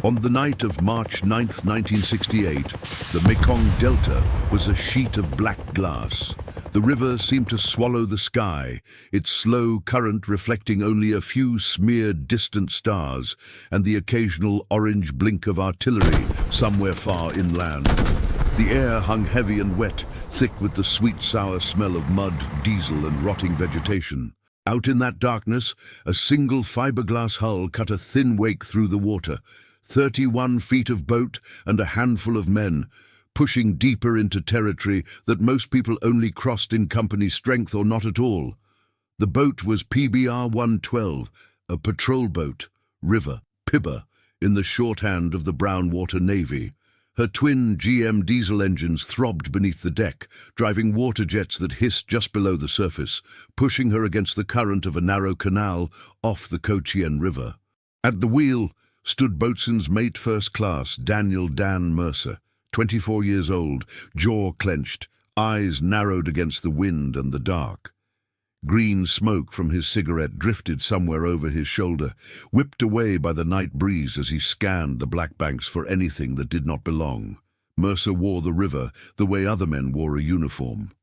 On the night of March 9, 1968, the Mekong Delta was a sheet of black glass. The river seemed to swallow the sky, its slow current reflecting only a few smeared distant stars and the occasional orange blink of artillery somewhere far inland. The air hung heavy and wet, thick with the sweet, sour smell of mud, diesel, and rotting vegetation. Out in that darkness, a single fiberglass hull cut a thin wake through the water. 31 feet of boat and a handful of men, pushing deeper into territory that most people only crossed in company strength or not at all. The boat was PBR-112, a patrol boat, river, PIBA, in the shorthand of the Brownwater Navy. Her twin GM diesel engines throbbed beneath the deck, driving water jets that hissed just below the surface, pushing her against the current of a narrow canal off the Cochin River. At the wheel stood boatswain's mate first class Daniel Dan Mercer, 24 years old, jaw clenched, eyes narrowed against the wind and the dark. Green smoke from his cigarette drifted somewhere over his shoulder, whipped away by the night breeze as he scanned the black banks for anything that did not belong. Mercer wore the river the way other men wore a uniform.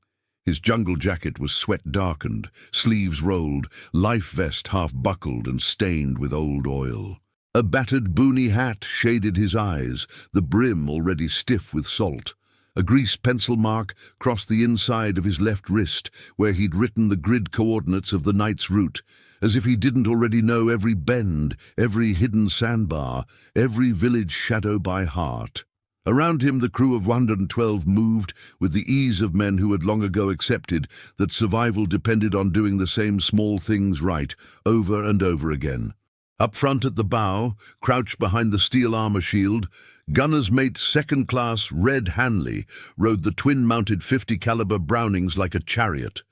His jungle jacket was sweat-darkened, sleeves rolled, life vest half-buckled and stained with old oil. A battered boonie hat shaded his eyes, the brim already stiff with salt. A grease pencil mark crossed the inside of his left wrist, where he'd written the grid coordinates of the night's route, as if he didn't already know every bend, every hidden sandbar, every village shadow by heart. Around him the crew of 112 moved with the ease of men who had long ago accepted that survival depended on doing the same small things right, over and over again. Up front at the bow, crouched behind the steel armor shield, gunner's mate second-class Red Hanley rode the twin-mounted .50 caliber Brownings like a chariot.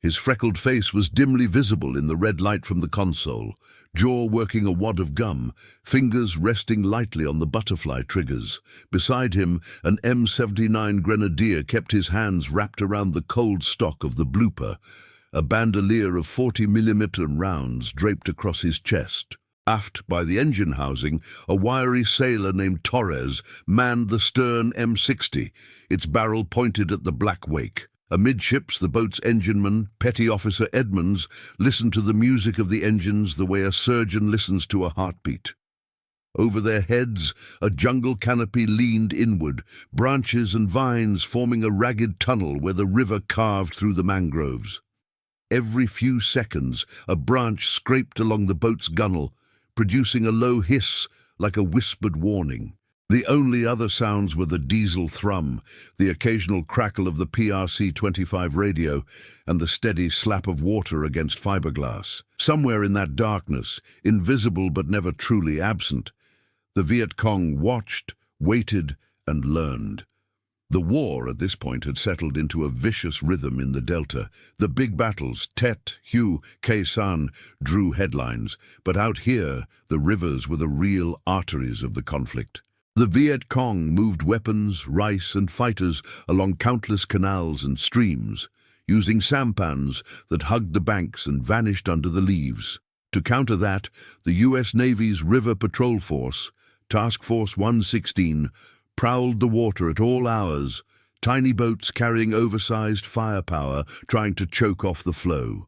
His freckled face was dimly visible in the red light from the console, jaw working a wad of gum, fingers resting lightly on the butterfly triggers. Beside him, an M79 Grenadier kept his hands wrapped around the cold stock of the blooper, a bandolier of 40mm rounds draped across his chest. Aft by the engine housing, a wiry sailor named Torres manned the stern M60, its barrel pointed at the black wake. Amidships, the boat's engineman, Petty Officer Edmonds, listened to the music of the engines the way a surgeon listens to a heartbeat. Over their heads, a jungle canopy leaned inward, branches and vines forming a ragged tunnel where the river carved through the mangroves. Every few seconds, a branch scraped along the boat's gunwale, producing a low hiss like a whispered warning. The only other sounds were the diesel thrum, the occasional crackle of the PRC-25 radio, and the steady slap of water against fiberglass. Somewhere in that darkness, invisible but never truly absent, the Viet Cong watched, waited, and learned. The war at this point had settled into a vicious rhythm in the Delta. The big battles, Tet, Hue, Khe Sanh, drew headlines, but out here, the rivers were the real arteries of the conflict. The Viet Cong moved weapons, rice, and fighters along countless canals and streams, using sampans that hugged the banks and vanished under the leaves. To counter that, the U.S. Navy's River Patrol Force, Task Force 116, prowled the water at all hours, tiny boats carrying oversized firepower trying to choke off the flow.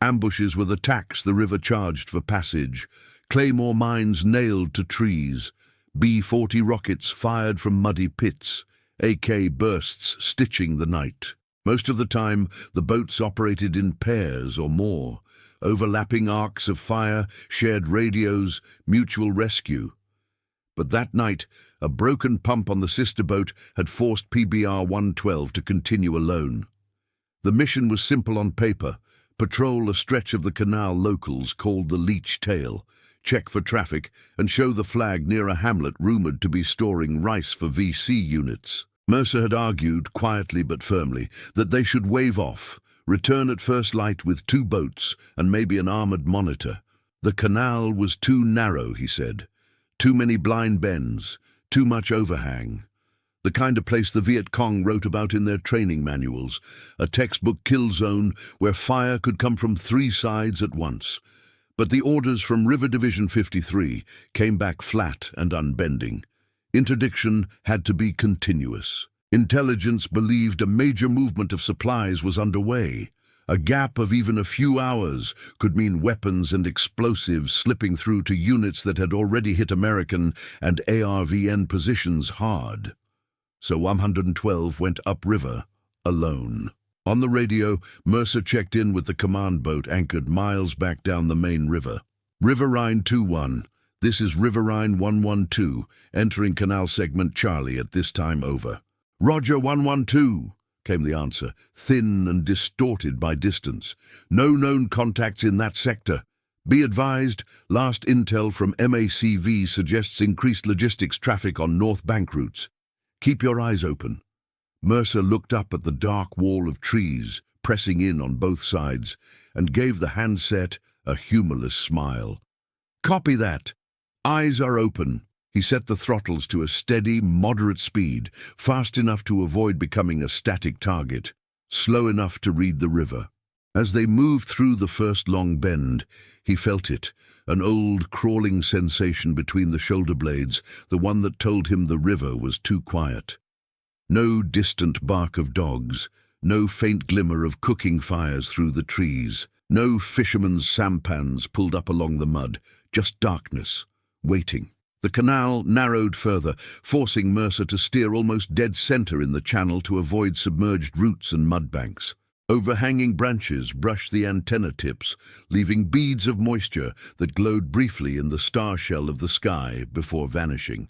Ambushes were the tax the river charged for passage, claymore mines nailed to trees, B-40 rockets fired from muddy pits, AK bursts stitching the night. Most of the time, the boats operated in pairs or more, overlapping arcs of fire, shared radios, mutual rescue. But that night, a broken pump on the sister boat had forced PBR-112 to continue alone. The mission was simple on paper: patrol a stretch of the canal locals called the Leech Tail, check for traffic, and show the flag near a hamlet rumored to be storing rice for VC units. Mercer had argued, quietly but firmly, that they should wave off, return at first light with 2 boats and maybe an armored monitor. The canal was too narrow, he said. Too many blind bends, too much overhang. The kind of place the Viet Cong wrote about in their training manuals, a textbook kill zone where fire could come from 3 sides at once. But the orders from River Division 53 came back flat and unbending. Interdiction had to be continuous. Intelligence believed a major movement of supplies was underway. A gap of even a few hours could mean weapons and explosives slipping through to units that had already hit American and ARVN positions hard. So 112 went upriver, alone. On the radio, Mercer checked in with the command boat anchored miles back down the main river. Riverine 2-1. This is Riverine 112, entering canal segment Charlie at this time over. Roger 112. Came the answer, thin and distorted by distance. No known contacts in that sector. Be advised, last intel from MACV suggests increased logistics traffic on North Bank routes. Keep your eyes open. Mercer looked up at the dark wall of trees, pressing in on both sides, and gave the handset a humorless smile. Copy that. Eyes are open. He set the throttles to a steady, moderate speed, fast enough to avoid becoming a static target, slow enough to read the river. As they moved through the first long bend, he felt it, an old crawling sensation between the shoulder blades, the one that told him the river was too quiet. No distant bark of dogs, no faint glimmer of cooking fires through the trees, no fishermen's sampans pulled up along the mud, just darkness, waiting. The canal narrowed further, forcing Mercer to steer almost dead center in the channel to avoid submerged roots and mudbanks. Overhanging branches brushed the antenna tips, leaving beads of moisture that glowed briefly in the star shell of the sky before vanishing.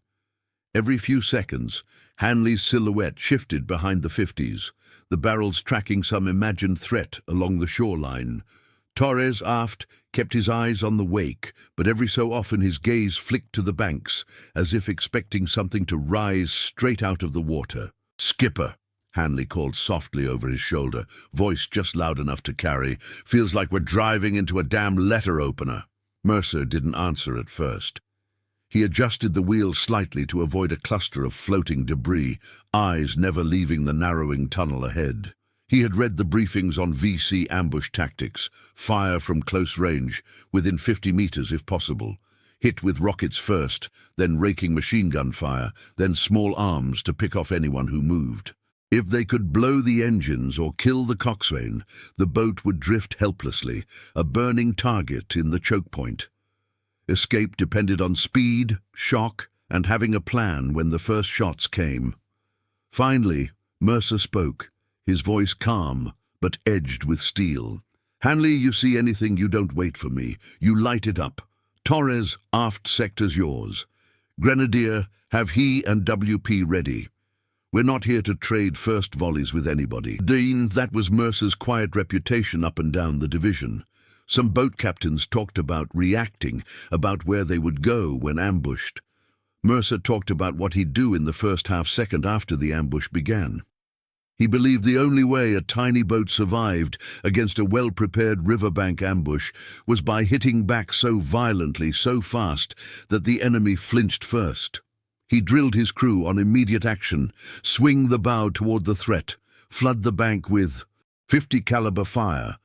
Every few seconds, Hanley's silhouette shifted behind the 50s, the barrels tracking some imagined threat along the shoreline. Torres, aft, kept his eyes on the wake, but every so often his gaze flicked to the banks, as if expecting something to rise straight out of the water. "Skipper," Hanley called softly over his shoulder, voice just loud enough to carry. "Feels like we're driving into a damn letter opener." Mercer didn't answer at first. He adjusted the wheel slightly to avoid a cluster of floating debris, eyes never leaving the narrowing tunnel ahead. He had read the briefings on VC ambush tactics, fire from close range, within 50 meters if possible, hit with rockets first, then raking machine gun fire, then small arms to pick off anyone who moved. If they could blow the engines or kill the coxswain, the boat would drift helplessly, a burning target in the choke point. Escape depended on speed, shock, and having a plan when the first shots came. Finally, Mercer spoke, his voice calm, but edged with steel. "Hanley, you see anything, you don't wait for me. You light it up. Torres, aft sector's yours. Grenadier, have he and WP ready. We're not here to trade first volleys with anybody." Dean, that was Mercer's quiet reputation up and down the division. Some boat captains talked about reacting, about where they would go when ambushed. Mercer talked about what he'd do in the first half-second after the ambush began. He believed the only way a tiny boat survived against a well-prepared riverbank ambush was by hitting back so violently, so fast, that the enemy flinched first. He drilled his crew on immediate action, swing the bow toward the threat, flood the bank with .50 caliber fire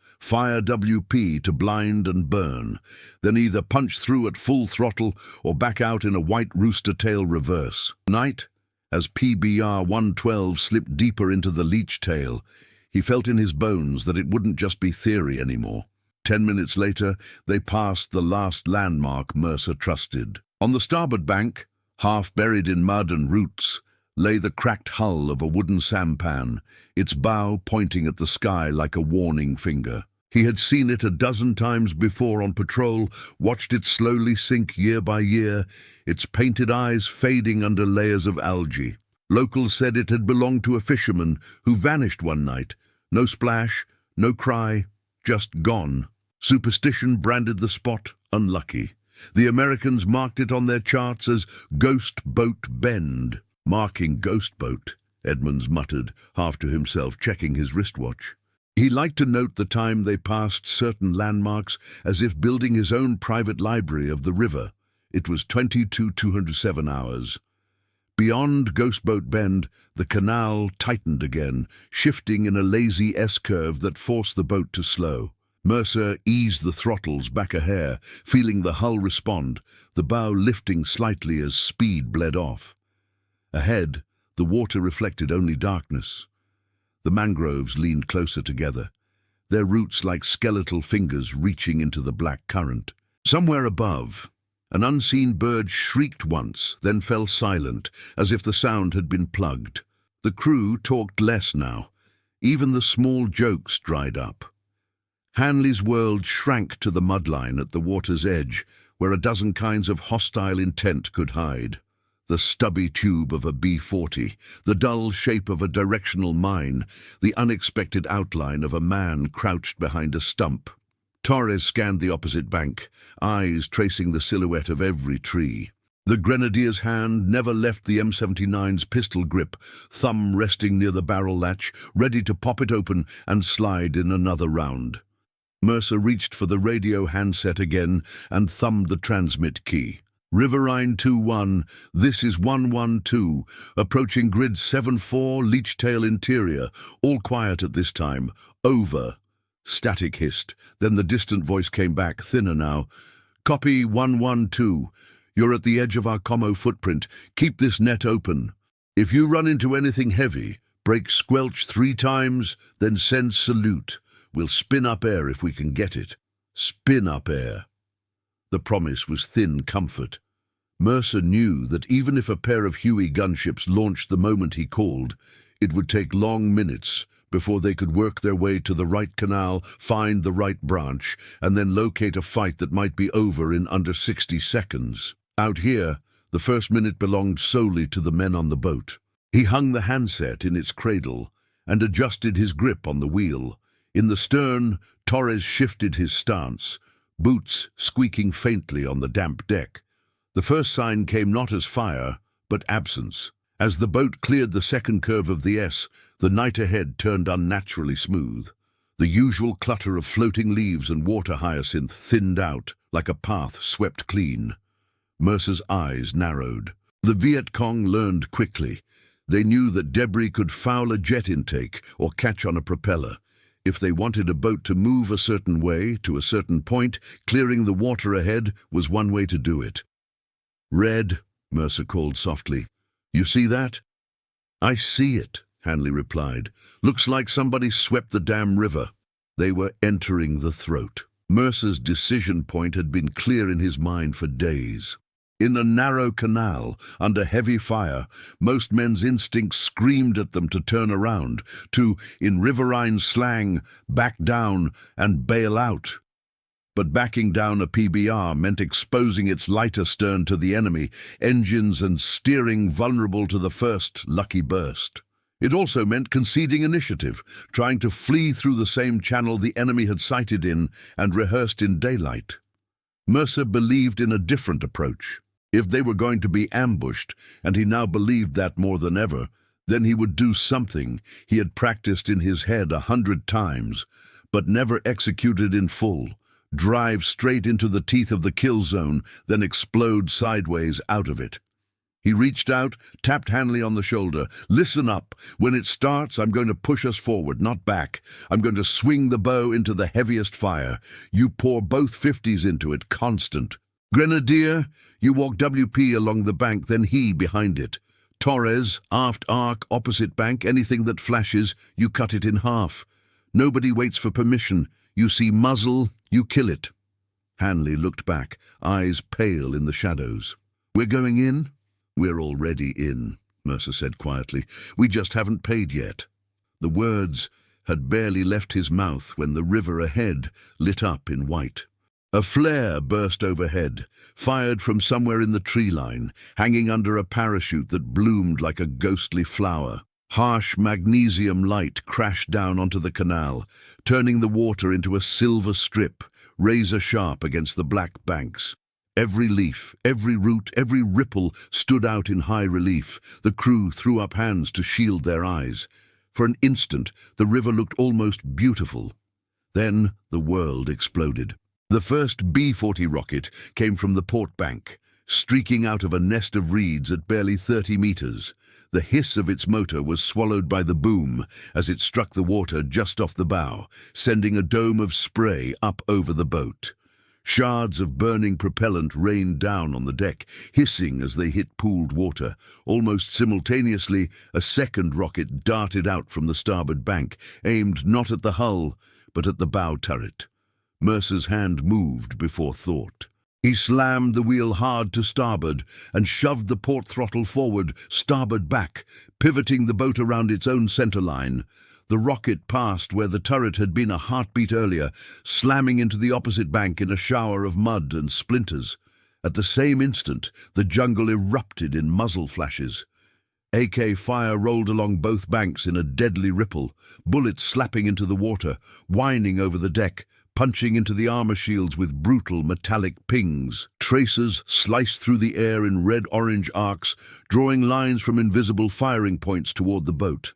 WP to blind and burn, then either punch through at full throttle or back out in a white rooster tail reverse. Night, as PBR 112 slipped deeper into the Leech Tail, he felt in his bones that it wouldn't just be theory anymore. 10 minutes later, they passed the last landmark Mercer trusted. On the starboard bank, half buried in mud and roots, lay the cracked hull of a wooden sampan, its bow pointing at the sky like a warning finger. He had seen it a dozen times before on patrol, watched it slowly sink year by year, its painted eyes fading under layers of algae. Locals said it had belonged to a fisherman who vanished one night. No splash, no cry, just gone. Superstition branded the spot unlucky. The Americans marked it on their charts as Ghost Boat Bend. "Marking Ghost Boat," Edmonds muttered, half to himself, checking his wristwatch. He liked to note the time they passed certain landmarks as if building his own private library of the river. It was 22,207 hours. Beyond Ghost Boat Bend, the canal tightened again, shifting in a lazy S-curve that forced the boat to slow. Mercer eased the throttles back a hair, feeling the hull respond, the bow lifting slightly as speed bled off. Ahead, the water reflected only darkness. The mangroves leaned closer together, their roots like skeletal fingers reaching into the black current. Somewhere above, an unseen bird shrieked once, then fell silent, as if the sound had been plugged. The crew talked less now. Even the small jokes dried up. Hanley's world shrank to the mudline at the water's edge, where a dozen kinds of hostile intent could hide. The stubby tube of a B-40, the dull shape of a directional mine, the unexpected outline of a man crouched behind a stump. Torres scanned the opposite bank, eyes tracing the silhouette of every tree. The grenadier's hand never left the M79's pistol grip, thumb resting near the barrel latch, ready to pop it open and slide in another round. Mercer reached for the radio handset again and thumbed the transmit key. Riverine 2-1, this is 112, approaching grid 7-4, Leech Tail interior, all quiet at this time. Over. Static hissed, then the distant voice came back, thinner now. Copy 112. You're at the edge of our commo footprint. Keep this net open. If you run into anything heavy, break squelch 3 times, then send salute. We'll spin up air if we can get it. Spin up air. The promise was thin comfort. Mercer knew that even if a pair of Huey gunships launched the moment he called, it would take long minutes before they could work their way to the right canal, find the right branch, and then locate a fight that might be over in under 60 seconds. Out here, the first minute belonged solely to the men on the boat. He hung the handset in its cradle and adjusted his grip on the wheel. In the stern, Torres shifted his stance, boots squeaking faintly on the damp deck. The first sign came not as fire, but absence. As the boat cleared the second curve of the S, the night ahead turned unnaturally smooth. The usual clutter of floating leaves and water hyacinth thinned out, like a path swept clean. Mercer's eyes narrowed. The Viet Cong learned quickly. They knew that debris could foul a jet intake or catch on a propeller. If they wanted a boat to move a certain way, to a certain point, clearing the water ahead was one way to do it. "Red," Mercer called softly. "You see that?" "I see it," Hanley replied. "Looks like somebody swept the damn river." They were entering the throat. Mercer's decision point had been clear in his mind for days. In a narrow canal, under heavy fire, most men's instincts screamed at them to turn around, to, in riverine slang, back down and bail out. But backing down a PBR meant exposing its lighter stern to the enemy, engines and steering vulnerable to the first lucky burst. It also meant conceding initiative, trying to flee through the same channel the enemy had sighted in and rehearsed in daylight. Mercer believed in a different approach. If they were going to be ambushed, and he now believed that more than ever, then he would do something he had practiced in his head 100 times, but never executed in full. Drive straight into the teeth of the kill zone, then explode sideways out of it. He reached out, tapped Hanley on the shoulder. "Listen up. When it starts, I'm going to push us forward, not back. I'm going to swing the bow into the heaviest fire. You pour both 50s into it, constant. Grenadier, you walk WP along the bank, then he behind it. Torres, aft arc, opposite bank, anything that flashes, you cut it in half. Nobody waits for permission. You see muzzle, you kill it." Hanley looked back, eyes pale in the shadows. "We're going in?" "We're already in," Mercer said quietly. "We just haven't paid yet." The words had barely left his mouth when the river ahead lit up in white. A flare burst overhead, fired from somewhere in the tree line, hanging under a parachute that bloomed like a ghostly flower. Harsh magnesium light crashed down onto the canal, turning the water into a silver strip, razor-sharp against the black banks. Every leaf, every root, every ripple stood out in high relief. The crew threw up hands to shield their eyes. For an instant, the river looked almost beautiful. Then the world exploded. The first B-40 rocket came from the port bank. streaking out of a nest of reeds at barely 30 meters. The hiss of its motor was swallowed by the boom as it struck the water just off the bow, sending a dome of spray up over the boat. Shards of burning propellant rained down on the deck, hissing as they hit pooled water. Almost simultaneously, a second rocket darted out from the starboard bank, aimed not at the hull, but at the bow turret. Mercer's hand moved before thought. He slammed the wheel hard to starboard and shoved the port throttle forward, starboard back, pivoting the boat around its own center line. The rocket passed where the turret had been a heartbeat earlier, slamming into the opposite bank in a shower of mud and splinters. At the same instant, the jungle erupted in muzzle flashes. AK fire rolled along both banks in a deadly ripple, bullets slapping into the water, whining over the deck, punching into the armor shields with brutal metallic pings. Tracers sliced through the air in red-orange arcs, drawing lines from invisible firing points toward the boat.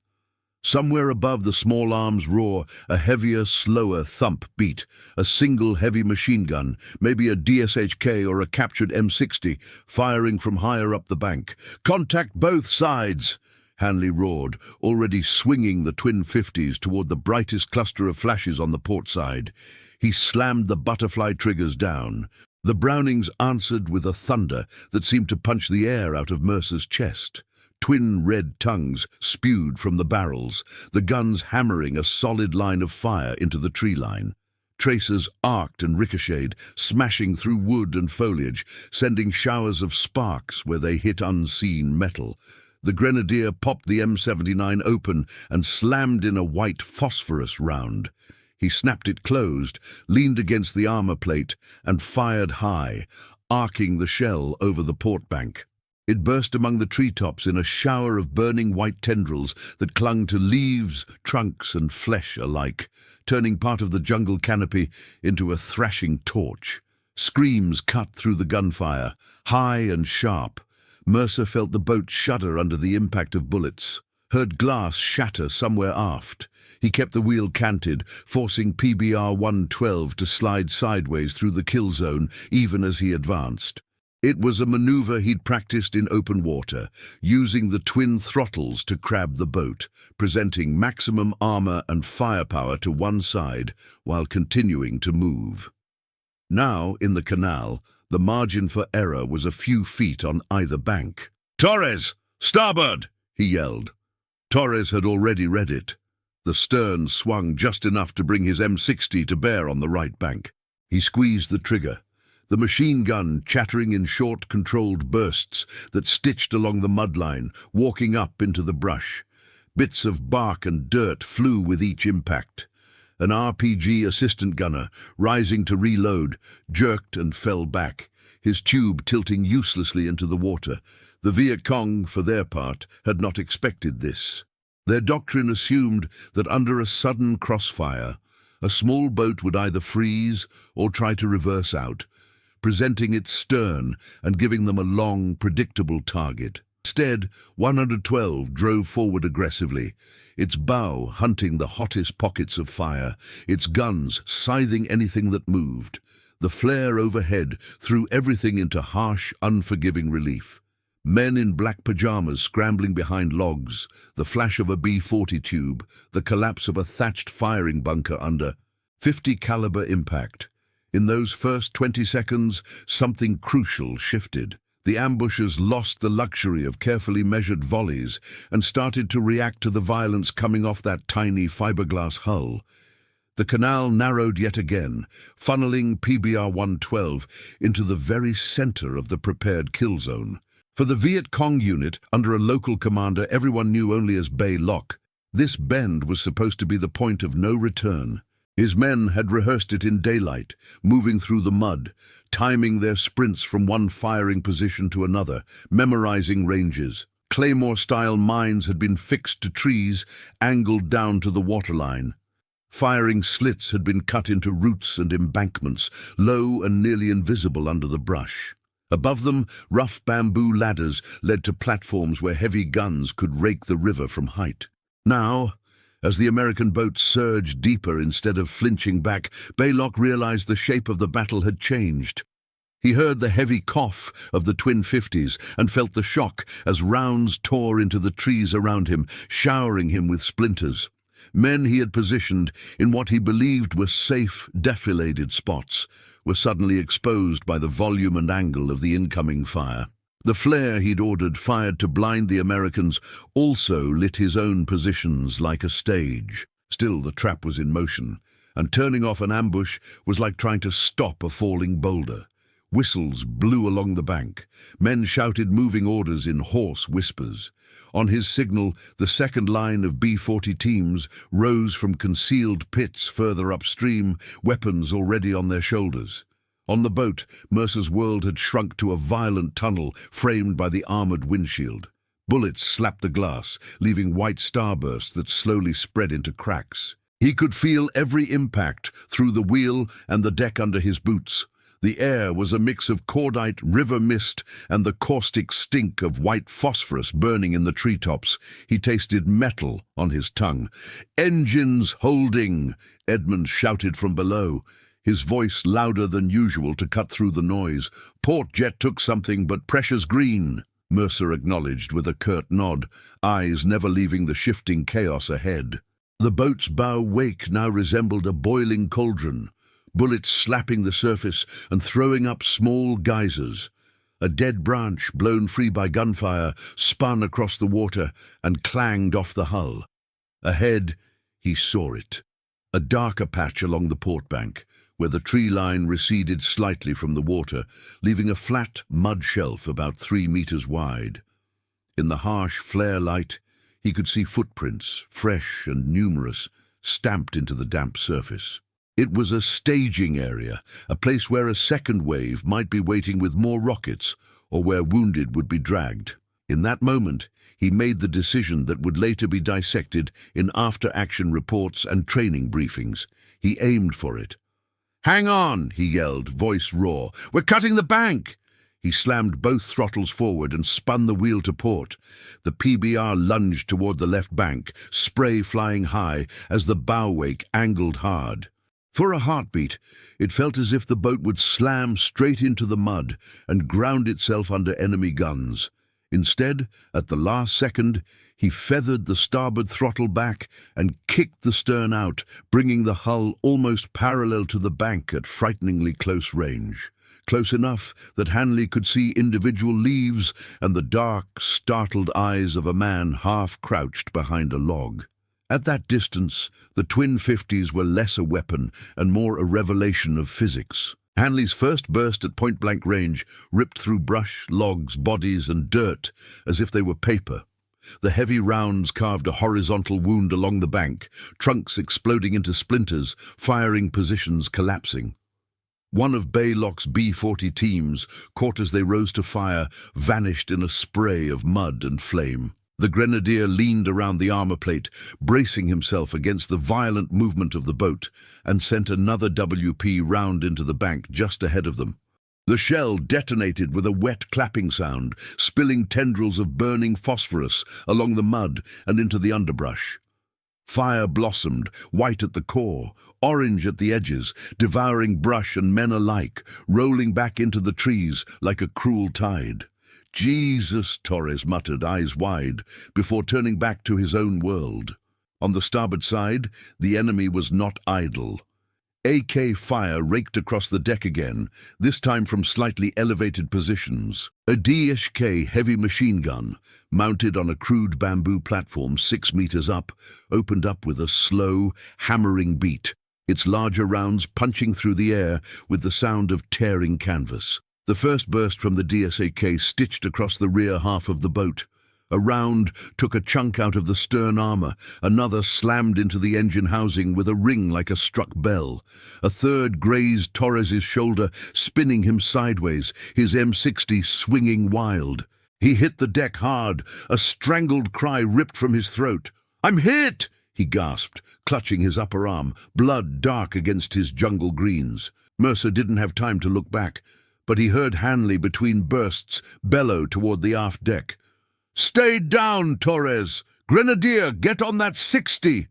Somewhere above the small arms roar, a heavier, slower thump beat. A single heavy machine gun, maybe a DSHK or a captured M60, firing from higher up the bank. "Contact both sides!" Hanley roared, already swinging the twin 50s toward the brightest cluster of flashes on the port side. He slammed the butterfly triggers down. The Brownings answered with a thunder that seemed to punch the air out of Mercer's chest. Twin red tongues spewed from the barrels, the guns hammering a solid line of fire into the tree line. Tracers arced and ricocheted, smashing through wood and foliage, sending showers of sparks where they hit unseen metal. The Grenadier popped the M79 open and slammed in a white phosphorus round. He snapped it closed, leaned against the armor plate, and fired high, arcing the shell over the port bank. It burst among the treetops in a shower of burning white tendrils that clung to leaves, trunks, and flesh alike, turning part of the jungle canopy into a thrashing torch. Screams cut through the gunfire, high and sharp. Mercer felt the boat shudder under the impact of bullets, heard glass shatter somewhere aft. He kept the wheel canted, forcing PBR-112 to slide sideways through the kill zone even as he advanced. It was a maneuver he'd practiced in open water, using the twin throttles to crab the boat, presenting maximum armor and firepower to one side while continuing to move. Now, in the canal, the margin for error was a few feet on either bank. "Torres! Starboard!" he yelled. Torres had already read it. The stern swung just enough to bring his M60 to bear on the right bank. He squeezed the trigger, the machine gun chattering in short, controlled bursts that stitched along the mudline, walking up into the brush. Bits of bark and dirt flew with each impact. An RPG assistant gunner, rising to reload, jerked and fell back, his tube tilting uselessly into the water. The Viet Cong, for their part, had not expected this. Their doctrine assumed that under a sudden crossfire, a small boat would either freeze or try to reverse out, presenting its stern and giving them a long, predictable target. Instead, 112 drove forward aggressively, its bow hunting the hottest pockets of fire, its guns scything anything that moved. The flare overhead threw everything into harsh, unforgiving relief. Men in black pajamas scrambling behind logs, the flash of a B-40 tube, the collapse of a thatched firing bunker under. 50 caliber impact. In those first 20 seconds, something crucial shifted. The ambushers lost the luxury of carefully measured volleys and started to react to the violence coming off that tiny fiberglass hull. The canal narrowed yet again, funneling PBR-112 into the very center of the prepared kill zone. For the Viet Cong unit, under a local commander everyone knew only as Bay Lock, this bend was supposed to be the point of no return. His men had rehearsed it in daylight, moving through the mud, timing their sprints from one firing position to another, memorizing ranges. Claymore-style mines had been fixed to trees, angled down to the waterline. Firing slits had been cut into roots and embankments, low and nearly invisible under the brush. Above them, rough bamboo ladders led to platforms where heavy guns could rake the river from height. Now, as the American boat surged deeper instead of flinching back, Baylock realized the shape of the battle had changed. He heard the heavy cough of the twin 50s and felt the shock as rounds tore into the trees around him, showering him with splinters. Men he had positioned in what he believed were safe, defiladed spots were suddenly exposed by the volume and angle of the incoming fire. The flare he'd ordered, fired to blind the Americans, also lit his own positions like a stage. Still, the trap was in motion, and turning off an ambush was like trying to stop a falling boulder. Whistles blew along the bank. Men shouted moving orders in hoarse whispers. On his signal, the second line of B-40 teams rose from concealed pits further upstream, weapons already on their shoulders. On the boat, Mercer's world had shrunk to a violent tunnel framed by the armored windshield. Bullets slapped the glass, leaving white starbursts that slowly spread into cracks. He could feel every impact through the wheel and the deck under his boots. The air was a mix of cordite river mist and the caustic stink of white phosphorus burning in the treetops. He tasted metal on his tongue. "Engines holding!" Edmund shouted from below, his voice louder than usual to cut through the noise. "Port jet took something, but pressure's green," Mercer acknowledged with a curt nod, eyes never leaving the shifting chaos ahead. The boat's bow wake now resembled a boiling cauldron, bullets slapping the surface and throwing up small geysers. A dead branch, blown free by gunfire, spun across the water and clanged off the hull. Ahead, he saw it. A darker patch along the port bank, where the tree line receded slightly from the water, leaving a flat mud shelf about 3 meters wide. In the harsh flare light, he could see footprints, fresh and numerous, stamped into the damp surface. It was a staging area, a place where a second wave might be waiting with more rockets, or where wounded would be dragged. In that moment, he made the decision that would later be dissected in after-action reports and training briefings. He aimed for it. "Hang on!" he yelled, voice raw. "We're cutting the bank!" He slammed both throttles forward and spun the wheel to port. The PBR lunged toward the left bank, spray flying high as the bow wake angled hard. For a heartbeat, it felt as if the boat would slam straight into the mud and ground itself under enemy guns. Instead, at the last second, he feathered the starboard throttle back and kicked the stern out, bringing the hull almost parallel to the bank at frighteningly close range. Close enough that Hanley could see individual leaves and the dark, startled eyes of a man half crouched behind a log. At that distance, the twin 50s were less a weapon and more a revelation of physics. Hanley's first burst at point-blank range ripped through brush, logs, bodies, and dirt as if they were paper. The heavy rounds carved a horizontal wound along the bank, trunks exploding into splinters, firing positions collapsing. One of Baylock's B-40 teams, caught as they rose to fire, vanished in a spray of mud and flame. The grenadier leaned around the armor plate, bracing himself against the violent movement of the boat, and sent another WP round into the bank just ahead of them. The shell detonated with a wet clapping sound, spilling tendrils of burning phosphorus along the mud and into the underbrush. Fire blossomed, white at the core, orange at the edges, devouring brush and men alike, rolling back into the trees like a cruel tide. "Jesus," Torres muttered, eyes wide, before turning back to his own world. On the starboard side, the enemy was not idle. AK fire raked across the deck again, this time from slightly elevated positions. A DSK heavy machine gun, mounted on a crude bamboo platform 6 meters up, opened up with a slow, hammering beat, its larger rounds punching through the air with the sound of tearing canvas. The first burst from the DSAK stitched across the rear half of the boat. A round took a chunk out of the stern armor, another slammed into the engine housing with a ring like a struck bell. A third grazed Torres's shoulder, spinning him sideways, his M60 swinging wild. He hit the deck hard, a strangled cry ripped from his throat. "I'm hit!" he gasped, clutching his upper arm, blood dark against his jungle greens. Mercer didn't have time to look back, but he heard Hanley between bursts bellow toward the aft deck. "Stay down, Torres! Grenadier, get on that 60!"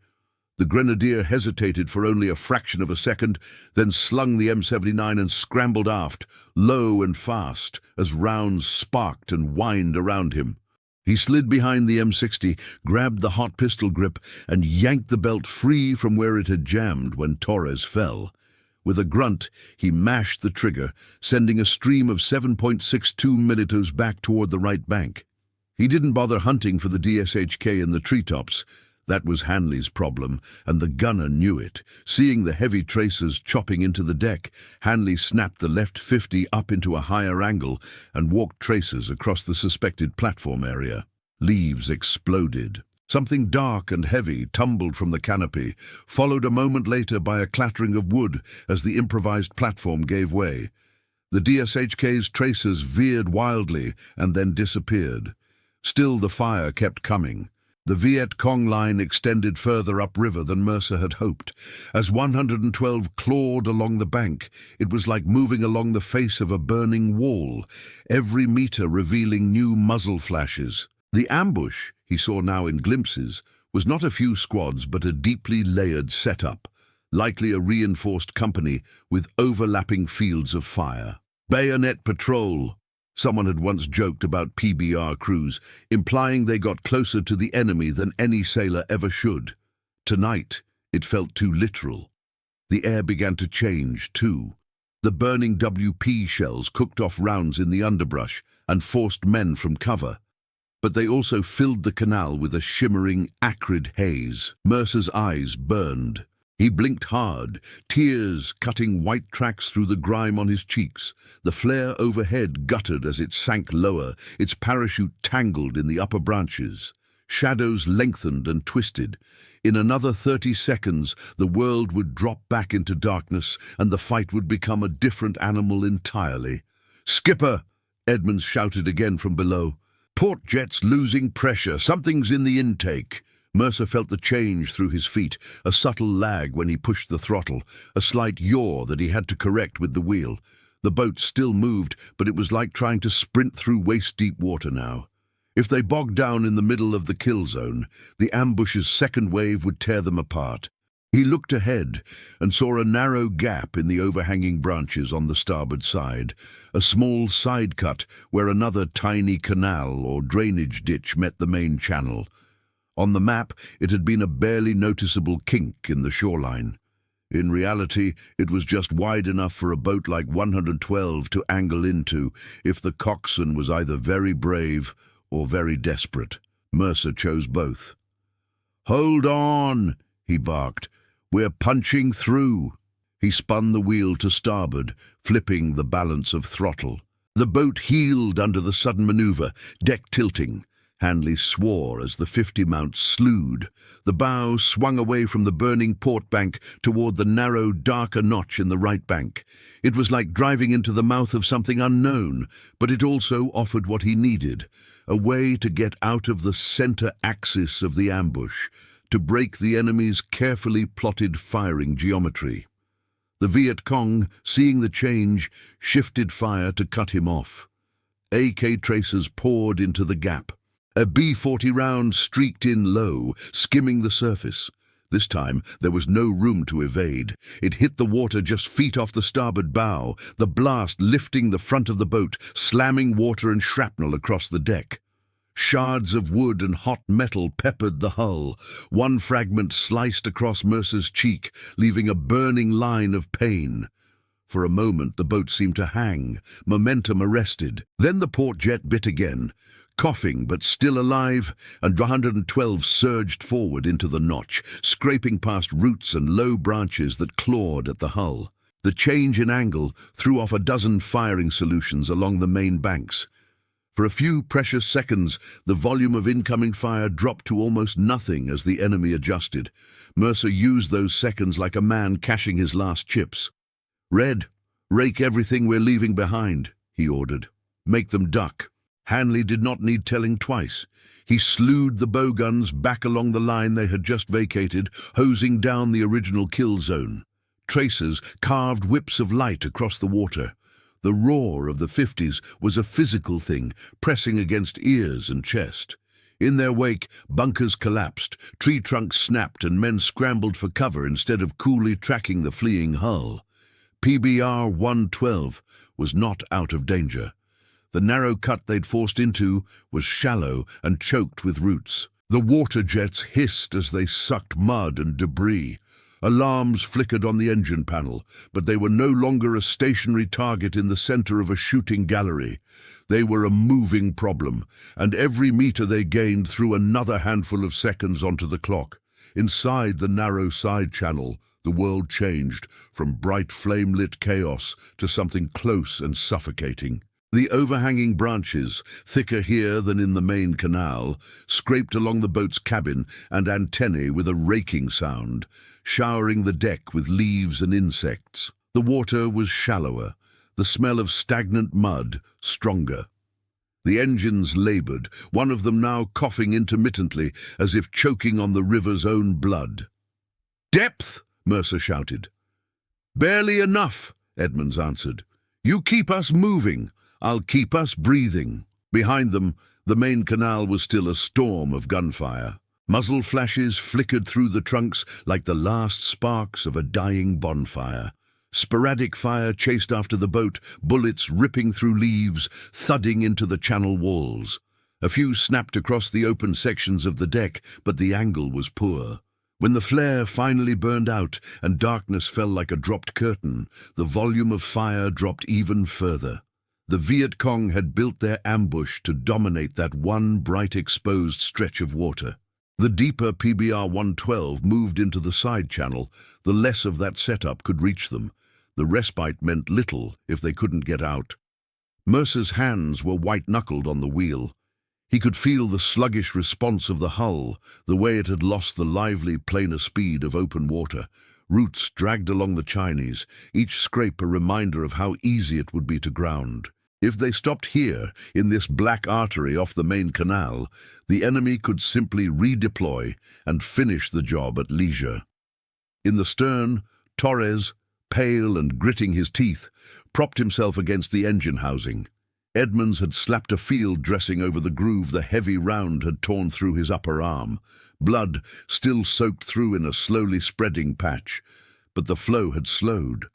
The grenadier hesitated for only a fraction of a second, then slung the M79 and scrambled aft, low and fast, as rounds sparked and whined around him. He slid behind the M60, grabbed the hot pistol grip, and yanked the belt free from where it had jammed when Torres fell. With a grunt, he mashed the trigger, sending a stream of 7.62 millimeters back toward the right bank. He didn't bother hunting for the DSHK in the treetops. That was Hanley's problem, and the gunner knew it. Seeing the heavy tracers chopping into the deck, Hanley snapped the left 50 up into a higher angle and walked tracers across the suspected platform area. Leaves exploded. Something dark and heavy tumbled from the canopy, followed a moment later by a clattering of wood as the improvised platform gave way. The DSHK's tracers veered wildly and then disappeared. Still the fire kept coming. The Viet Cong line extended further upriver than Mercer had hoped. As 112 clawed along the bank, it was like moving along the face of a burning wall, every meter revealing new muzzle flashes. The ambush, he saw now in glimpses, was not a few squads but a deeply layered setup, likely a reinforced company with overlapping fields of fire. Bayonet patrol. Someone had once joked about PBR crews, implying they got closer to the enemy than any sailor ever should. Tonight, it felt too literal. The air began to change, too. The burning WP shells cooked off rounds in the underbrush and forced men from cover. But they also filled the canal with a shimmering, acrid haze. Mercer's eyes burned. He blinked hard, tears cutting white tracks through the grime on his cheeks. The flare overhead guttered as it sank lower, its parachute tangled in the upper branches. Shadows lengthened and twisted. In another 30 seconds, the world would drop back into darkness, and the fight would become a different animal entirely. "Skipper!" Edmonds shouted again from below. "Port jet's losing pressure. Something's in the intake." Mercer felt the change through his feet, a subtle lag when he pushed the throttle, a slight yaw that he had to correct with the wheel. The boat still moved, but it was like trying to sprint through waist-deep water now. If they bogged down in the middle of the kill zone, the ambush's second wave would tear them apart. He looked ahead and saw a narrow gap in the overhanging branches on the starboard side, a small side cut where another tiny canal or drainage ditch met the main channel. On the map, it had been a barely noticeable kink in the shoreline. In reality, it was just wide enough for a boat like 112 to angle into if the coxswain was either very brave or very desperate. Mercer chose both. "Hold on," he barked. "We're punching through." He spun the wheel to starboard, flipping the balance of throttle. The boat heeled under the sudden maneuver, deck tilting. Hanley swore as the 50 mount slewed. The bow swung away from the burning port bank toward the narrow, darker notch in the right bank. It was like driving into the mouth of something unknown, but it also offered what he needed, a way to get out of the center axis of the ambush, to break the enemy's carefully plotted firing geometry. The Viet Cong, seeing the change, shifted fire to cut him off. AK tracers poured into the gap. A B-40 round streaked in low, skimming the surface. This time, there was no room to evade. It hit the water just feet off the starboard bow, the blast lifting the front of the boat, slamming water and shrapnel across the deck. Shards of wood and hot metal peppered the hull. One fragment sliced across Mercer's cheek, leaving a burning line of pain. For a moment, the boat seemed to hang, momentum arrested. Then the port jet bit again. Coughing but still alive, and 112 surged forward into the notch, scraping past roots and low branches that clawed at the hull. The change in angle threw off a dozen firing solutions along the main banks. For a few precious seconds, the volume of incoming fire dropped to almost nothing as the enemy adjusted. Mercer used those seconds like a man cashing his last chips. "Red, rake everything we're leaving behind," he ordered. "Make them duck." Hanley did not need telling twice. He slewed the bowguns back along the line they had just vacated, hosing down the original kill zone. Tracers carved whips of light across the water. The roar of the 50s was a physical thing, pressing against ears and chest. In their wake, bunkers collapsed, tree trunks snapped, and men scrambled for cover instead of coolly tracking the fleeing hull. PBR 112 was not out of danger. The narrow cut they'd forced into was shallow and choked with roots. The water jets hissed as they sucked mud and debris. Alarms flickered on the engine panel, but they were no longer a stationary target in the center of a shooting gallery. They were a moving problem, and every meter they gained threw another handful of seconds onto the clock. Inside the narrow side channel, the world changed from bright flame-lit chaos to something close and suffocating. The overhanging branches, thicker here than in the main canal, scraped along the boat's cabin and antennae with a raking sound, showering the deck with leaves and insects. The water was shallower, the smell of stagnant mud stronger. The engines labored, one of them now coughing intermittently as if choking on the river's own blood. "Depth!" Mercer shouted. "Barely enough," Edmonds answered. "You keep us moving. I'll keep us breathing." Behind them, the main canal was still a storm of gunfire. Muzzle flashes flickered through the trunks like the last sparks of a dying bonfire. Sporadic fire chased after the boat, bullets ripping through leaves, thudding into the channel walls. A few snapped across the open sections of the deck, but the angle was poor. When the flare finally burned out and darkness fell like a dropped curtain, the volume of fire dropped even further. The Viet Cong had built their ambush to dominate that one bright exposed stretch of water. The deeper PBR 112 moved into the side channel, the less of that setup could reach them. The respite meant little if they couldn't get out. Mercer's hands were white-knuckled on the wheel. He could feel the sluggish response of the hull, the way it had lost the lively, plainer speed of open water. Roots dragged along the Chinese, each scrape a reminder of how easy it would be to ground. If they stopped here, in this black artery off the main canal, the enemy could simply redeploy and finish the job at leisure. In the stern, Torres, pale and gritting his teeth, propped himself against the engine housing. Edmonds had slapped a field dressing over the groove the heavy round had torn through his upper arm. Blood still soaked through in a slowly spreading patch, but the flow had slowed.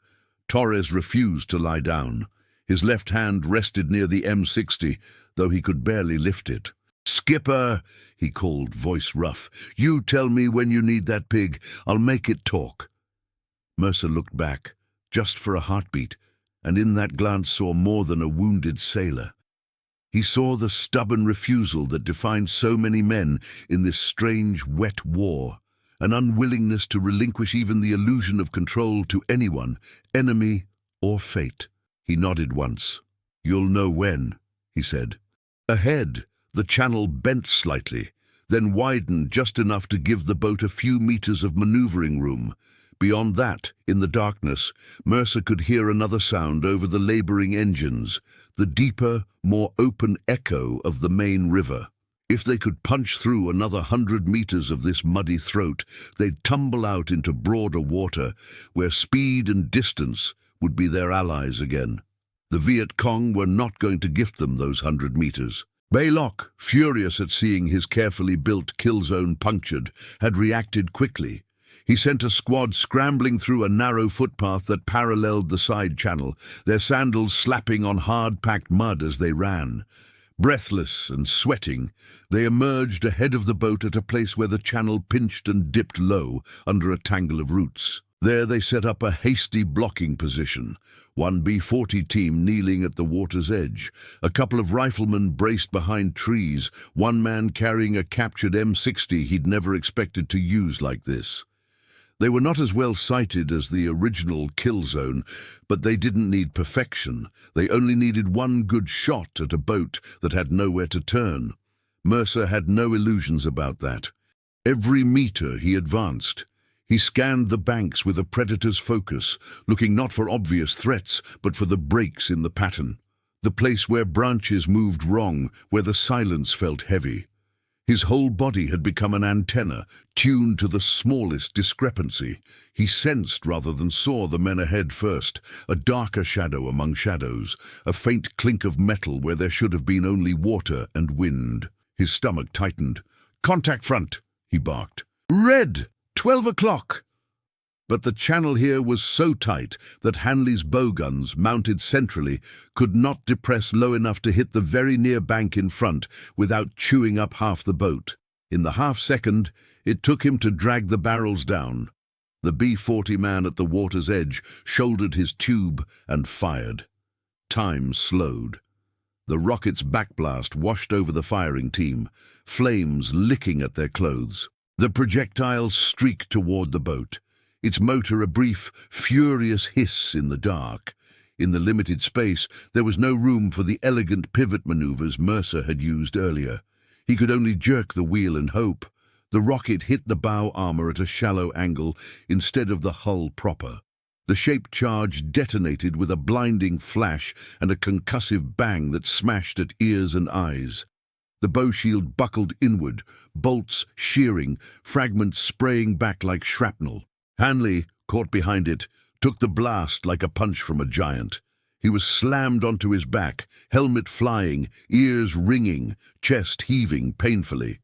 Torres refused to lie down. His left hand rested near the M60, though he could barely lift it. "Skipper," he called, voice rough, "you tell me when you need that pig. I'll make it talk." Mercer looked back, just for a heartbeat, and in that glance saw more than a wounded sailor. He saw the stubborn refusal that defined so many men in this strange, wet war, an unwillingness to relinquish even the illusion of control to anyone, enemy or fate. He nodded once. "You'll know when," he said. Ahead, the channel bent slightly, then widened just enough to give the boat a few meters of maneuvering room. Beyond that, in the darkness, Mercer could hear another sound over the laboring engines, the deeper, more open echo of the main river. If they could punch through another 100 meters of this muddy throat, they'd tumble out into broader water, where speed and distance would be their allies again. The Viet Cong were not going to gift them those 100 meters. Baylock, furious at seeing his carefully built kill zone punctured, had reacted quickly. He sent a squad scrambling through a narrow footpath that paralleled the side channel, their sandals slapping on hard-packed mud as they ran. Breathless and sweating, they emerged ahead of the boat at a place where the channel pinched and dipped low under a tangle of roots. There they set up a hasty blocking position, one B-40 team kneeling at the water's edge, a couple of riflemen braced behind trees, one man carrying a captured M60 he'd never expected to use like this. They were not as well sighted as the original kill zone, but they didn't need perfection. They only needed one good shot at a boat that had nowhere to turn. Mercer had no illusions about that. Every meter he advanced, he scanned the banks with a predator's focus, looking not for obvious threats, but for the breaks in the pattern. The place where branches moved wrong, where the silence felt heavy. His whole body had become an antenna, tuned to the smallest discrepancy. He sensed rather than saw the men ahead first, a darker shadow among shadows, a faint clink of metal where there should have been only water and wind. His stomach tightened. "Contact front," he barked. "Red! 12 o'clock!" But the channel here was so tight that Hanley's bowguns, mounted centrally, could not depress low enough to hit the very near bank in front without chewing up half the boat. In the half-second, it took him to drag the barrels down. The B-40 man at the water's edge shouldered his tube and fired. Time slowed. The rocket's backblast washed over the firing team, flames licking at their clothes. The projectile streaked toward the boat, its motor a brief, furious hiss in the dark. In the limited space, there was no room for the elegant pivot maneuvers Mercer had used earlier. He could only jerk the wheel and hope. The rocket hit the bow armor at a shallow angle instead of the hull proper. The shaped charge detonated with a blinding flash and a concussive bang that smashed at ears and eyes. The bow shield buckled inward, bolts shearing, fragments spraying back like shrapnel. Hanley, caught behind it, took the blast like a punch from a giant. He was slammed onto his back, helmet flying, ears ringing, chest heaving painfully.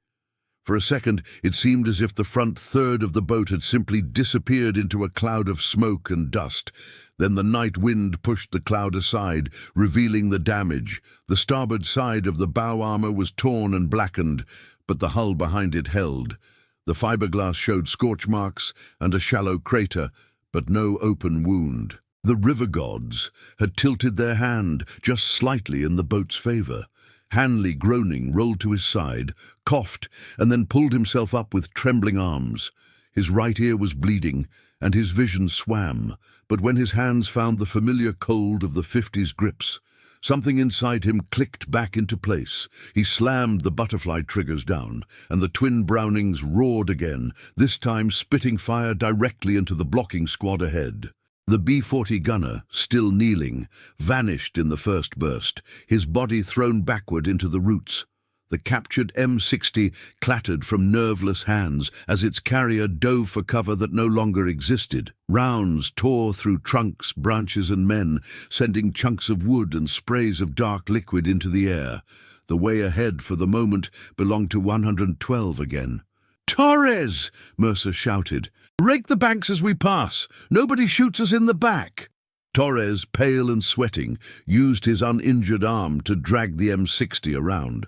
For a second, it seemed as if the front third of the boat had simply disappeared into a cloud of smoke and dust. Then the night wind pushed the cloud aside, revealing the damage. The starboard side of the bow armor was torn and blackened, but the hull behind it held. The fiberglass showed scorch marks and a shallow crater, but no open wound. The river gods had tilted their hand just slightly in the boat's favor. Hanley, groaning, rolled to his side, coughed, and then pulled himself up with trembling arms. His right ear was bleeding, and his vision swam, but when his hands found the familiar cold of the 50s grips, something inside him clicked back into place. He slammed the butterfly triggers down, and the twin Brownings roared again, this time spitting fire directly into the blocking squad ahead. The B-40 gunner, still kneeling, vanished in the first burst, his body thrown backward into the roots. The captured M60 clattered from nerveless hands as its carrier dove for cover that no longer existed. Rounds tore through trunks, branches and men, sending chunks of wood and sprays of dark liquid into the air. The way ahead for the moment belonged to 112 again. "Torres!" Mercer shouted. "Rake the banks as we pass! Nobody shoots us in the back!" Torres, pale and sweating, used his uninjured arm to drag the M60 around.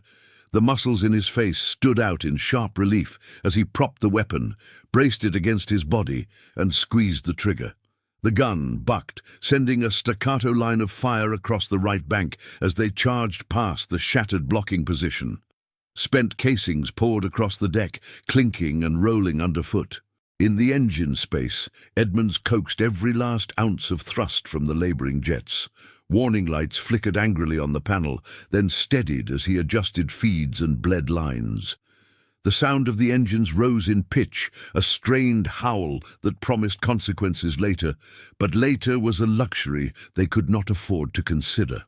The muscles in his face stood out in sharp relief as he propped the weapon, braced it against his body, and squeezed the trigger. The gun bucked, sending a staccato line of fire across the right bank as they charged past the shattered blocking position. Spent casings poured across the deck, clinking and rolling underfoot. In the engine space, Edmonds coaxed every last ounce of thrust from the labouring jets. Warning lights flickered angrily on the panel, then steadied as he adjusted feeds and bled lines. The sound of the engines rose in pitch, a strained howl that promised consequences later, but later was a luxury they could not afford to consider.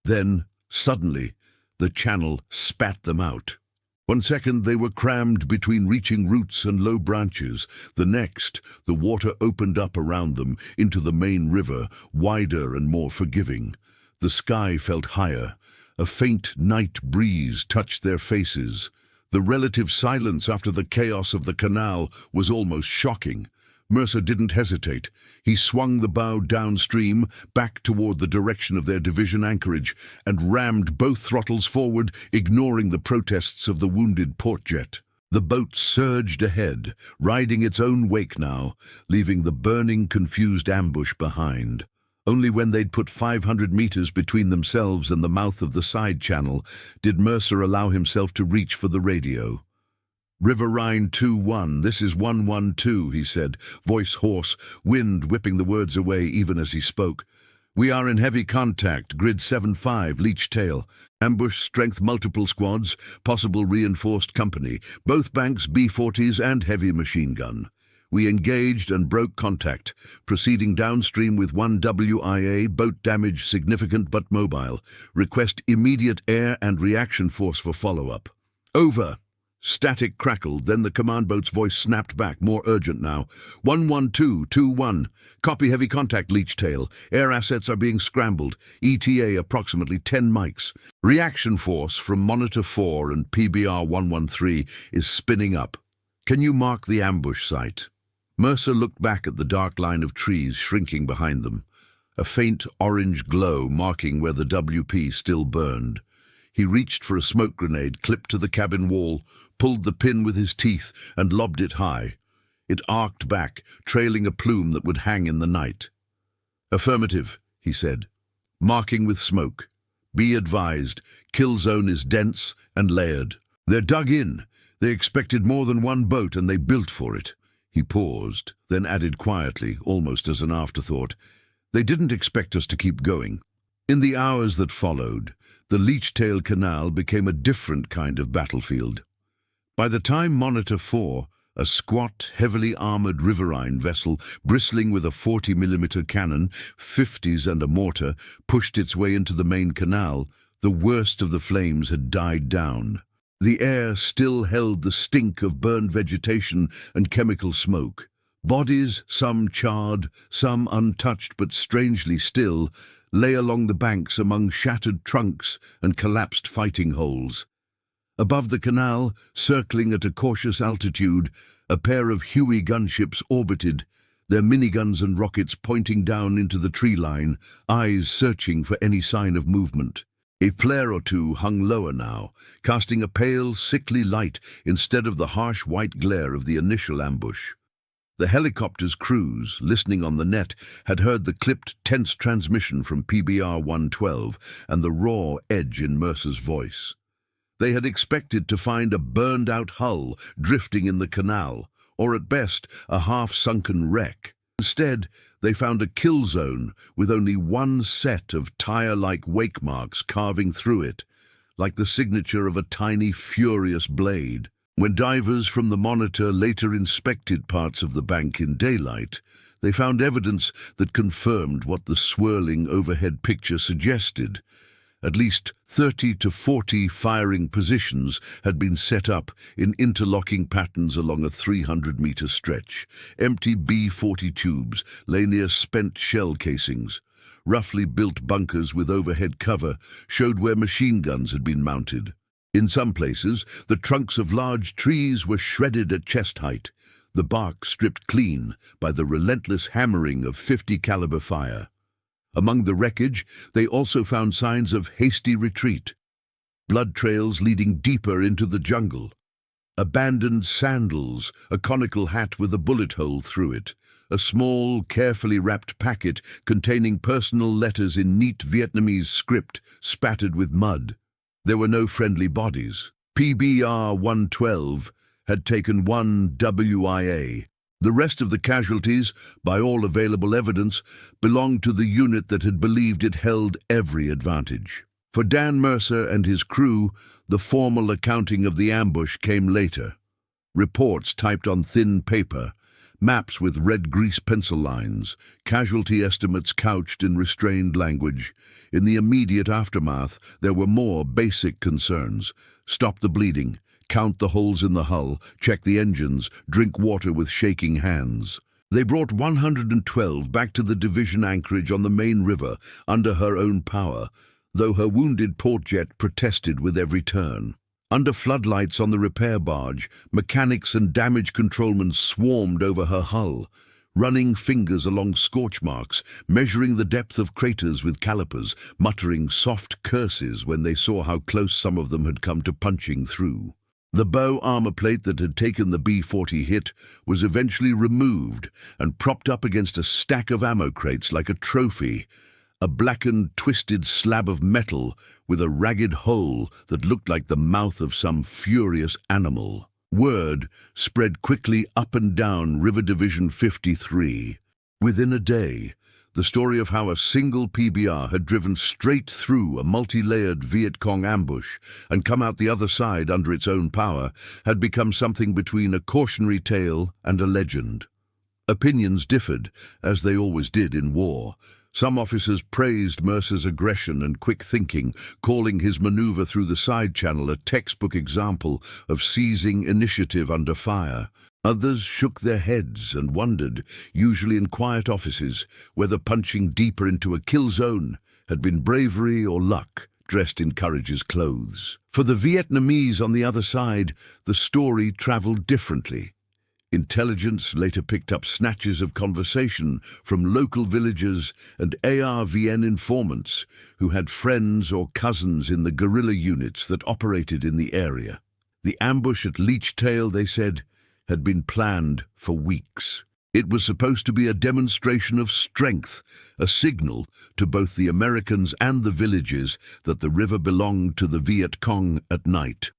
Then, suddenly, the channel spat them out. 1 second they were crammed between reaching roots and low branches. The next, the water opened up around them into the main river, wider and more forgiving. The sky felt higher. A faint night breeze touched their faces. The relative silence after the chaos of the canal was almost shocking. Mercer didn't hesitate. He swung the bow downstream, back toward the direction of their division anchorage, and rammed both throttles forward, ignoring the protests of the wounded port jet. The boat surged ahead, riding its own wake now, leaving the burning, confused ambush behind. Only when they'd put 500 meters between themselves and the mouth of the side channel did Mercer allow himself to reach for the radio. "Riverine 2-1, this is 112, he said, voice hoarse, wind whipping the words away even as he spoke. "We are in heavy contact, grid 7-5, Leech Tail. Ambush strength multiple squads, possible reinforced company, both banks B-40s and heavy machine gun. We engaged and broke contact, proceeding downstream with 1 WIA, boat damage significant but mobile. Request immediate air and reaction force for follow-up." "Over," Static crackled, then the command boat's voice snapped back, more urgent now. 11221. Copy, heavy contact, Leech Tail. Air assets are being scrambled. ETA approximately 10 mics. Reaction force from Monitor 4 and PBR 113 is spinning up. Can you mark the ambush site? Mercer looked back at the dark line of trees shrinking behind them, a faint orange glow marking where the WP still burned. He reached for a smoke grenade clipped to the cabin wall, pulled the pin with his teeth, and lobbed it high. It arced back, trailing a plume that would hang in the night. "Affirmative," he said, marking with smoke. "Be advised, kill zone is dense and layered. They're dug in. They expected more than one boat and they built for it." He paused, then added quietly, almost as an afterthought, "They didn't expect us to keep going." In the hours that followed, the Leech Tail Canal became a different kind of battlefield. By the time Monitor 4, a squat, heavily armored riverine vessel bristling with a 40mm cannon, 50s and a mortar, pushed its way into the main canal, the worst of the flames had died down. The air still held the stink of burned vegetation and chemical smoke. Bodies, some charred, some untouched but strangely still, lay along the banks among shattered trunks and collapsed fighting holes. Above the canal, circling at a cautious altitude, a pair of Huey gunships orbited, their miniguns and rockets pointing down into the tree line, eyes searching for any sign of movement. A flare or two hung lower now, casting a pale, sickly light instead of the harsh white glare of the initial ambush. The helicopter's crews, listening on the net, had heard the clipped, tense transmission from PBR 112 and the raw edge in Mercer's voice. They had expected to find a burned-out hull drifting in the canal, or at best a half-sunken wreck. Instead, they found a kill zone with only one set of tire-like wake marks carving through it, like the signature of a tiny, furious blade. When divers from the Monitor later inspected parts of the bank in daylight, they found evidence that confirmed what the swirling overhead picture suggested. At least 30 to 40 firing positions had been set up in interlocking patterns along a 300-meter stretch. Empty B-40 tubes lay near spent shell casings. Roughly built bunkers with overhead cover showed where machine guns had been mounted. In some places, the trunks of large trees were shredded at chest height, the bark stripped clean by the relentless hammering of 50 caliber fire. Among the wreckage, they also found signs of hasty retreat, blood trails leading deeper into the jungle, abandoned sandals, a conical hat with a bullet hole through it, a small, carefully wrapped packet containing personal letters in neat Vietnamese script spattered with mud. There were no friendly bodies. PBR 112 had taken one WIA. The rest of the casualties, by all available evidence, belonged to the unit that had believed it held every advantage. For Dan Mercer and his crew, the formal accounting of the ambush came later. Reports typed on thin paper, maps with red grease pencil lines, casualty estimates couched in restrained language. In the immediate aftermath, there were more basic concerns. Stop the bleeding, count the holes in the hull, check the engines, drink water with shaking hands. They brought 112 back to the division anchorage on the main river under her own power, though her wounded port jet protested with every turn. Under floodlights on the repair barge, mechanics and damage controlmen swarmed over her hull, running fingers along scorch marks, measuring the depth of craters with calipers, muttering soft curses when they saw how close some of them had come to punching through. The bow armor plate that had taken the B-40 hit was eventually removed and propped up against a stack of ammo crates like a trophy, a blackened, twisted slab of metal with a ragged hole that looked like the mouth of some furious animal. Word spread quickly up and down River Division 53. Within a day, the story of how a single PBR had driven straight through a multi-layered Viet Cong ambush and come out the other side under its own power had become something between a cautionary tale and a legend. Opinions differed, as they always did in war, Some officers praised Mercer's aggression and quick thinking, calling his maneuver through the side channel a textbook example of seizing initiative under fire. Others shook their heads and wondered, usually in quiet offices, whether punching deeper into a kill zone had been bravery or luck, dressed in courage's clothes. For the Vietnamese on the other side, the story travelled differently. Intelligence later picked up snatches of conversation from local villagers and ARVN informants who had friends or cousins in the guerrilla units that operated in the area. The ambush at Leech Tail, they said, had been planned for weeks. It was supposed to be a demonstration of strength, a signal to both the Americans and the villages that the river belonged to the Viet Cong at night.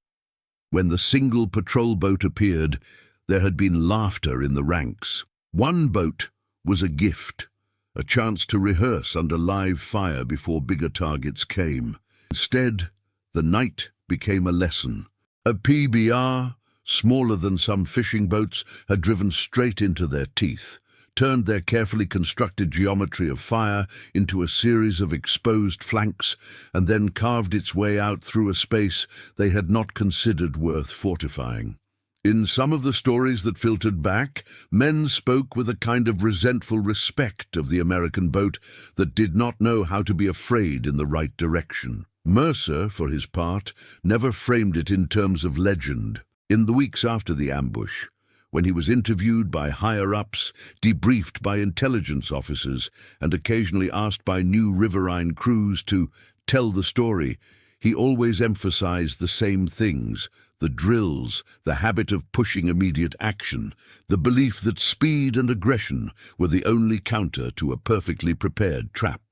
When the single patrol boat appeared, there had been laughter in the ranks. One boat was a gift, a chance to rehearse under live fire before bigger targets came. Instead, the night became a lesson. A PBR, smaller than some fishing boats, had driven straight into their teeth, turned their carefully constructed geometry of fire into a series of exposed flanks, and then carved its way out through a space they had not considered worth fortifying. In some of the stories that filtered back, men spoke with a kind of resentful respect of the American boat that did not know how to be afraid in the right direction. Mercer, for his part, never framed it in terms of legend. In the weeks after the ambush, when he was interviewed by higher-ups, debriefed by intelligence officers, and occasionally asked by new riverine crews to tell the story, he always emphasized the same things: the drills, the habit of pushing immediate action, the belief that speed and aggression were the only counter to a perfectly prepared trap.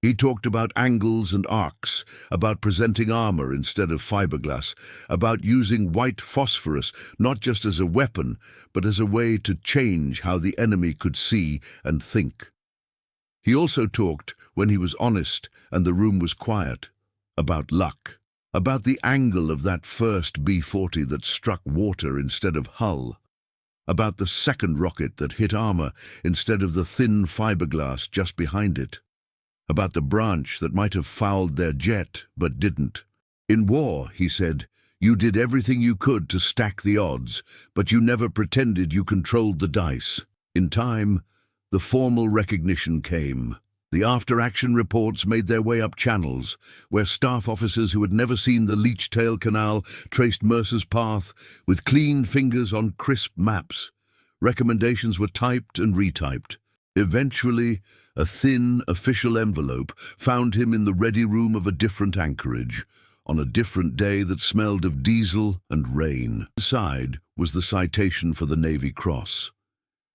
He talked about angles and arcs, about presenting armor instead of fiberglass, about using white phosphorus not just as a weapon, but as a way to change how the enemy could see and think. He also talked, when he was honest and the room was quiet, about luck, about the angle of that first B-40 that struck water instead of hull, about the second rocket that hit armor instead of the thin fiberglass just behind it, about the branch that might have fouled their jet but didn't. In war, he said, you did everything you could to stack the odds, but you never pretended you controlled the dice. In time, the formal recognition came. The after-action reports made their way up channels, where staff officers who had never seen the Leech Tail canal traced Mercer's path with clean fingers on crisp maps. Recommendations were typed and retyped. Eventually, a thin, official envelope found him in the ready room of a different anchorage, on a different day that smelled of diesel and rain. Inside was the citation for the Navy Cross.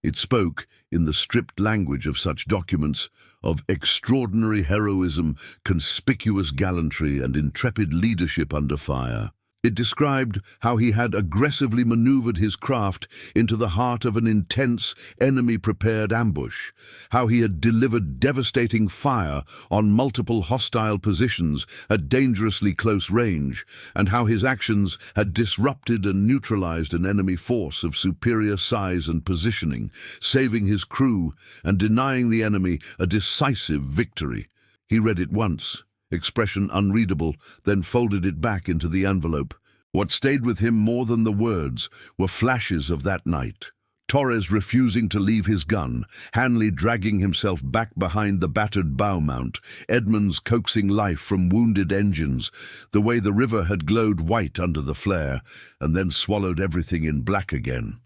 It spoke, in the stripped language of such documents, of extraordinary heroism, conspicuous gallantry, and intrepid leadership under fire. It described how he had aggressively maneuvered his craft into the heart of an intense, enemy-prepared ambush, how he had delivered devastating fire on multiple hostile positions at dangerously close range, and how his actions had disrupted and neutralized an enemy force of superior size and positioning, saving his crew and denying the enemy a decisive victory. He read it once, expression unreadable, then folded it back into the envelope. What stayed with him more than the words were flashes of that night. Torres refusing to leave his gun, Hanley dragging himself back behind the battered bow mount, Edmonds coaxing life from wounded engines, the way the river had glowed white under the flare, and then swallowed everything in black again.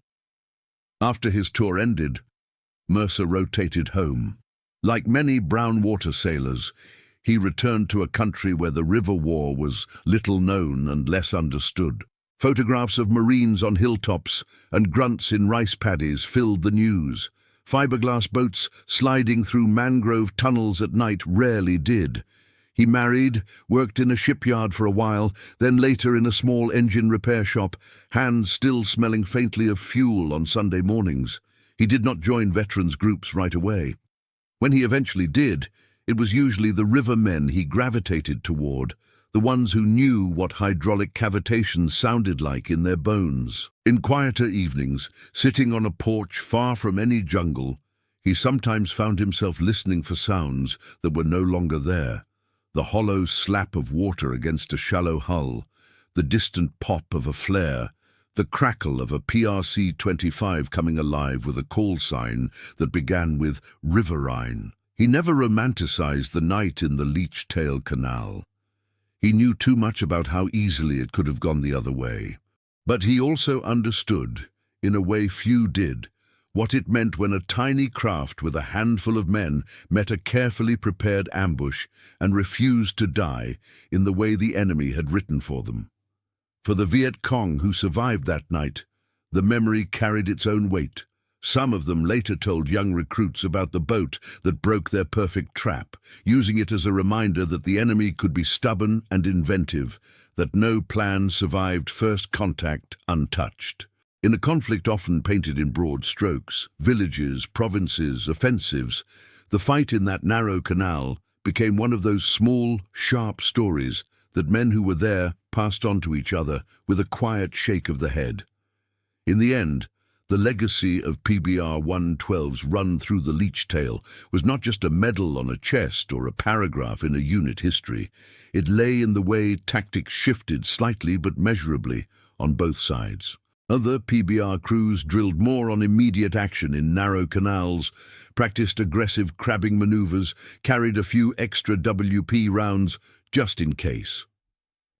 After his tour ended, Mercer rotated home. Like many brown water sailors, he returned to a country where the river war was little known and less understood. Photographs of Marines on hilltops and grunts in rice paddies filled the news. Fiberglass boats sliding through mangrove tunnels at night rarely did. He married, worked in a shipyard for a while, then later in a small engine repair shop, hands still smelling faintly of fuel on Sunday mornings. He did not join veterans groups right away. When he eventually did, it was usually the rivermen he gravitated toward, the ones who knew what hydraulic cavitation sounded like in their bones. In quieter evenings, sitting on a porch far from any jungle, He sometimes found himself listening for sounds that were no longer there. The hollow slap of water against a shallow hull, the distant pop of a flare, the crackle of a PRC-25 coming alive with a call sign that began with riverine. He never romanticized the night in the Leech Tail canal. He knew too much about how easily it could have gone the other way. But he also understood, in a way few did, what it meant when a tiny craft with a handful of men met a carefully prepared ambush and refused to die in the way the enemy had written for them. For the Viet Cong who survived that night, the memory carried its own weight. Some of them later told young recruits about the boat that broke their perfect trap, using it as a reminder that the enemy could be stubborn and inventive, that no plan survived first contact untouched. In a conflict often painted in broad strokes, villages, provinces, offensives, the fight in that narrow canal became one of those small, sharp stories that men who were there passed on to each other with a quiet shake of the head. In the end, the legacy of PBR-112's run through the Leech Tail was not just a medal on a chest or a paragraph in a unit history. It lay in the way tactics shifted slightly but measurably on both sides. Other PBR crews drilled more on immediate action in narrow canals, practiced aggressive crabbing maneuvers, carried a few extra WP rounds just in case.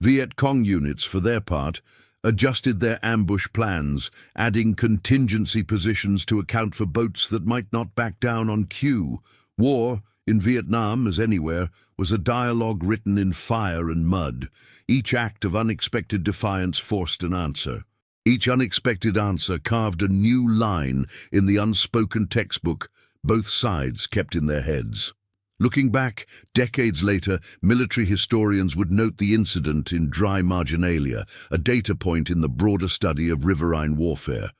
Viet Cong units, for their part, adjusted their ambush plans, adding contingency positions to account for boats that might not back down on cue. War, in Vietnam as anywhere, was a dialogue written in fire and mud. Each act of unexpected defiance forced an answer. Each unexpected answer carved a new line in the unspoken textbook both sides kept in their heads. Looking back, decades later, military historians would note the incident in dry marginalia, a data point in the broader study of riverine warfare.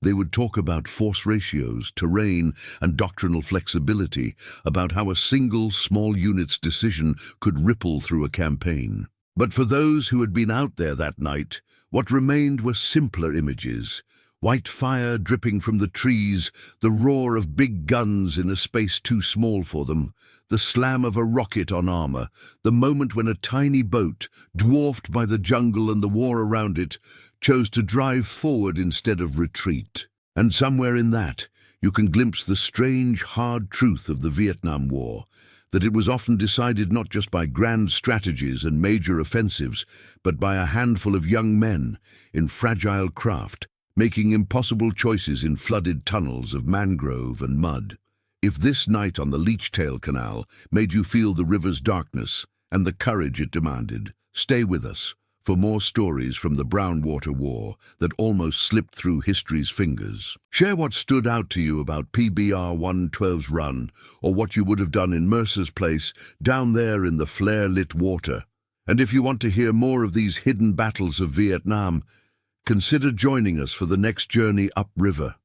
They would talk about force ratios, terrain, and doctrinal flexibility, about how a single small unit's decision could ripple through a campaign. But for those who had been out there that night, what remained were simpler images. White fire dripping from the trees, the roar of big guns in a space too small for them, the slam of a rocket on armor, the moment when a tiny boat, dwarfed by the jungle and the war around it, chose to drive forward instead of retreat. And somewhere in that, you can glimpse the strange, hard truth of the Vietnam War, that it was often decided not just by grand strategies and major offensives, but by a handful of young men in fragile craft, making impossible choices in flooded tunnels of mangrove and mud. If this night on the Leech Tail Canal made you feel the river's darkness and the courage it demanded, stay with us for more stories from the Brown Water War that almost slipped through history's fingers. Share what stood out to you about PBR-112's run, or what you would have done in Mercer's place down there in the flare-lit water. And if you want to hear more of these hidden battles of Vietnam, consider joining us for the next journey upriver.